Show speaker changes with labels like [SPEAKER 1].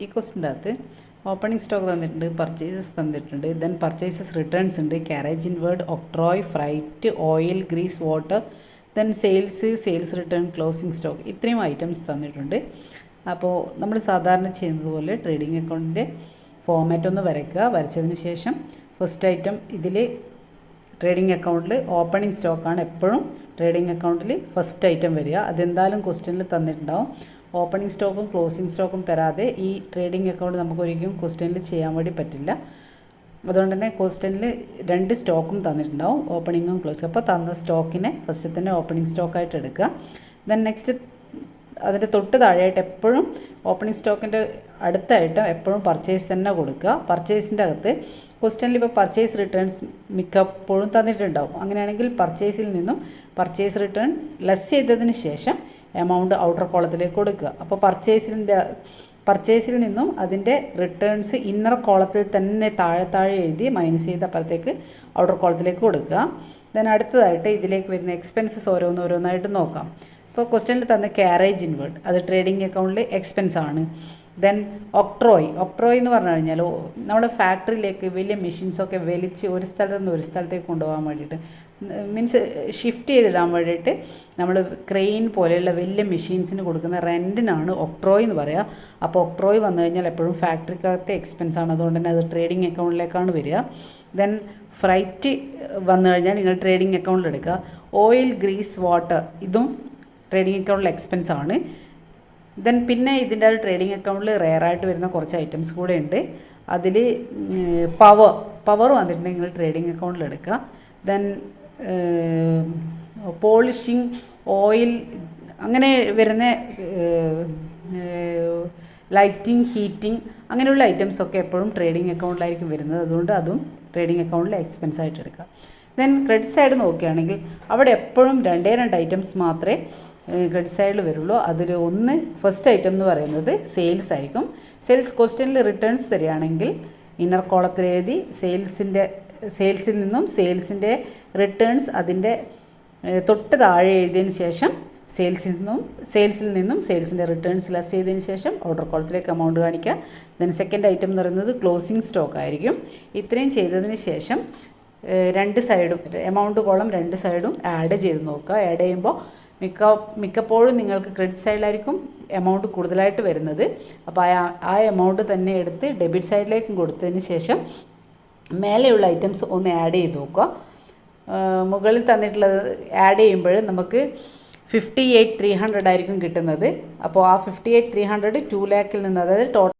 [SPEAKER 1] ഈ ക്വസ്റ്റിൻ്റെ അകത്ത് ഓപ്പണിംഗ് സ്റ്റോക്ക് തന്നിട്ടുണ്ട്, പർച്ചേസസ് തന്നിട്ടുണ്ട്, ദെൻ പർച്ചേസസ് റിട്ടേൺസ് ഉണ്ട്, carriage inward, octroi, freight, oil, grease, water, then sales return, closing stock. ഇത്രയും ഐറ്റംസ് തന്നിട്ടുണ്ട്. അപ്പോൾ നമ്മൾ സാധാരണ ചെയ്യുന്നത് പോലെ ട്രേഡിംഗ് അക്കൗണ്ടിൻ്റെ ഫോമാറ്റ് ഒന്ന് വരയ്ക്കുക. വരച്ചതിന് ശേഷം ഫസ്റ്റ് ഐറ്റം ഇതിൽ ട്രേഡിംഗ് അക്കൗണ്ടിൽ ഓപ്പണിംഗ് സ്റ്റോക്കാണ് എപ്പോഴും ട്രേഡിംഗ് അക്കൗണ്ടിൽ ഫസ്റ്റ് ഐറ്റം വരിക. അതെന്തായാലും ക്വസ്റ്റ്യനിൽ തന്നിട്ടുണ്ടാവും. ഓപ്പണിംഗ് സ്റ്റോക്കും ക്ലോസിംഗ് സ്റ്റോക്കും തരാതെ ഈ ട്രേഡിംഗ് അക്കൗണ്ട് നമുക്ക് ഒരിക്കലും ക്വസ്റ്റ്യനിൽ ചെയ്യാൻ വേണ്ടി പറ്റില്ല. അതുകൊണ്ട് തന്നെ ക്വസ്റ്റ്യനിൽ 2 സ്റ്റോക്കും തന്നിട്ടുണ്ടാവും, ഓപ്പണിങ്ങും ക്ലോസിംഗ്. അപ്പോൾ തന്ന സ്റ്റോക്കിനെ ഫസ്റ്റ് തന്നെ ഓപ്പണിംഗ് സ്റ്റോക്കായിട്ട് എടുക്കുക. ദെൻ നെക്സ്റ്റ് അതിൻ്റെ തൊട്ട് താഴെയായിട്ട് എപ്പോഴും ഓപ്പണിംഗ് സ്റ്റോക്കിൻ്റെ അടുത്തായിട്ട് എപ്പോഴും പർച്ചേസ് തന്നെ കൊടുക്കുക. പർച്ചേസിൻ്റെ അകത്ത് ക്വസ്റ്റ്യനിൽ ഇപ്പോൾ പർച്ചേസ് റിട്ടേൺസ് മിക്കപ്പോഴും തന്നിട്ടുണ്ടാവും. അങ്ങനെയാണെങ്കിൽ പർച്ചേസിൽ നിന്നും പർച്ചേസ് റിട്ടേൺ ലെസ് ചെയ്തതിന് ശേഷം എമൗണ്ട് ഔട്ടർ കോളത്തിലേക്ക് കൊടുക്കുക. അപ്പോൾ പർച്ചേസിൽ നിന്നും അതിൻ്റെ റിട്ടേൺസ് ഇന്നർ കോളത്തിൽ തന്നെ താഴെ എഴുതി മൈനസ് ചെയ്ത് അപ്പുറത്തേക്ക് ഔട്ടർ കോളത്തിലേക്ക് കൊടുക്കുക. ദെൻ അടുത്തതായിട്ട് ഇതിലേക്ക് വരുന്ന എക്സ്പെൻസസ് ഓരോന്നായിട്ട് നോക്കാം. ഇപ്പോൾ ക്വസ്റ്റ്യനിൽ തന്ന ക്യാരേജ് ഇൻവേർഡ് അത് ട്രേഡിംഗ് അക്കൗണ്ടിൽ എക്സ്പെൻസ് ആണ്. ദെൻ ഒക്ട്രോയ് എന്ന് പറഞ്ഞു കഴിഞ്ഞാൽ നമ്മുടെ ഫാക്ടറിയിലേക്ക് വലിയ മെഷീൻസൊക്കെ വലിച്ച് ഒരു സ്ഥലത്ത് നിന്ന് ഒരു സ്ഥലത്തേക്ക് കൊണ്ടുപോകാൻ വേണ്ടിയിട്ട്, മീൻസ് ഷിഫ്റ്റ് ചെയ്തിടാൻ വേണ്ടിയിട്ട് നമ്മൾ ക്രെയിൻ പോലെയുള്ള വലിയ മെഷീൻസിന് കൊടുക്കുന്ന റെൻറ്റിനാണ് ഒക്ട്രോയ് എന്ന് പറയുക. അപ്പോൾ ഒക്ട്രോയ് വന്നു കഴിഞ്ഞാൽ എപ്പോഴും ഫാക്ടറിക്കകത്തെ എക്സ്പെൻസ് ആണ്. അതുകൊണ്ട് തന്നെ അത് ട്രേഡിംഗ് അക്കൗണ്ടിലേക്കാണ് വരിക. ദെൻ ഫ്രൈറ്റ് വന്നു കഴിഞ്ഞാൽ നിങ്ങൾ ട്രേഡിംഗ് അക്കൗണ്ടിൽ എടുക്കുക. ഓയിൽ, ഗ്രീസ്, വാട്ടർ ഇതും ട്രേഡിംഗ് അക്കൗണ്ടിൽ എക്സ്പെൻസ് ആണ്. ദെൻ പിന്നെ ഇതിൻ്റെ ഒരു ട്രേഡിംഗ് അക്കൗണ്ടിൽ റെയറായിട്ട് വരുന്ന കുറച്ച് ഐറ്റംസ് കൂടെ ഉണ്ട്. അതിൽ പവർ വന്നിട്ടുണ്ടെങ്കിൽ നിങ്ങൾ ട്രേഡിംഗ് അക്കൗണ്ടിൽ എടുക്കുക. ദെൻ പോളിഷിങ്, ഓയിൽ, അങ്ങനെ വരുന്ന ലൈറ്റിംഗ്, ഹീറ്റിംഗ് അങ്ങനെയുള്ള ഐറ്റംസൊക്കെ എപ്പോഴും ട്രേഡിംഗ് അക്കൗണ്ടിലായിരിക്കും വരുന്നത്. അതുകൊണ്ട് അതും ട്രേഡിംഗ് അക്കൗണ്ടിൽ എക്സ്പെൻസ് ആയിട്ട് എടുക്കുക. ദെൻ ക്രെഡിറ്റ് സൈഡ് നോക്കുകയാണെങ്കിൽ അവിടെ എപ്പോഴും 2 ഐറ്റംസ് മാത്രമേ ക്രെഡിറ്റ് സൈഡിൽ വരുള്ളൂ. അതിൽ ഒന്ന് ഫസ്റ്റ് ഐറ്റം എന്ന് പറയുന്നത് സെയിൽസ് ആയിരിക്കും. സെയിൽസ് ക്വസ്റ്റ്യനിൽ റിട്ടേൺസ് തരികയാണെങ്കിൽ ഇന്നർ കോളത്തിൽ എഴുതി സെയിൽസിൽ നിന്നും സെയിൽസിൻ്റെ റിട്ടേൺസ് അതിൻ്റെ തൊട്ട് താഴെ എഴുതിയതിന് ശേഷം സെയിൽസിൽ നിന്നും സെയിൽസിൻ്റെ റിട്ടേൺസ് ലെസ് ചെയ്തതിന് ശേഷം ഓർഡർ കോളത്തിലേക്ക് എമൗണ്ട് കാണിക്കുക. ദെൻ സെക്കൻഡ് ഐറ്റം എന്ന് പറയുന്നത് ക്ലോസിംഗ് സ്റ്റോക്ക് ആയിരിക്കും. ഇത്രയും ചെയ്തതിന് ശേഷം 2 സൈഡും എമൗണ്ട് കോളം 2 സൈഡും ആഡ് ചെയ്ത് നോക്കുക. ആഡ് ചെയ്യുമ്പോൾ മിക്കപ്പോഴും നിങ്ങൾക്ക് ക്രെഡിറ്റ് സൈഡിലായിരിക്കും എമൗണ്ട് കൂടുതലായിട്ട് വരുന്നത്. അപ്പോൾ ആ എമൗണ്ട് തന്നെ എടുത്ത് ഡെബിറ്റ് സൈഡിലേക്കും കൊടുത്തതിന് ശേഷം മേലെയുള്ള ഐറ്റംസ് ഒന്ന് ആഡ് ചെയ്ത് നോക്കുക. മുകളിൽ തന്നിട്ടുള്ളത് ആഡ് ചെയ്യുമ്പോൾ നമുക്ക് 58,300 ആയിരിക്കും കിട്ടുന്നത്. അപ്പോൾ ആ 58,300 2 ലാഖിൽ നിന്ന്, അതായത് ടോട്ടൽ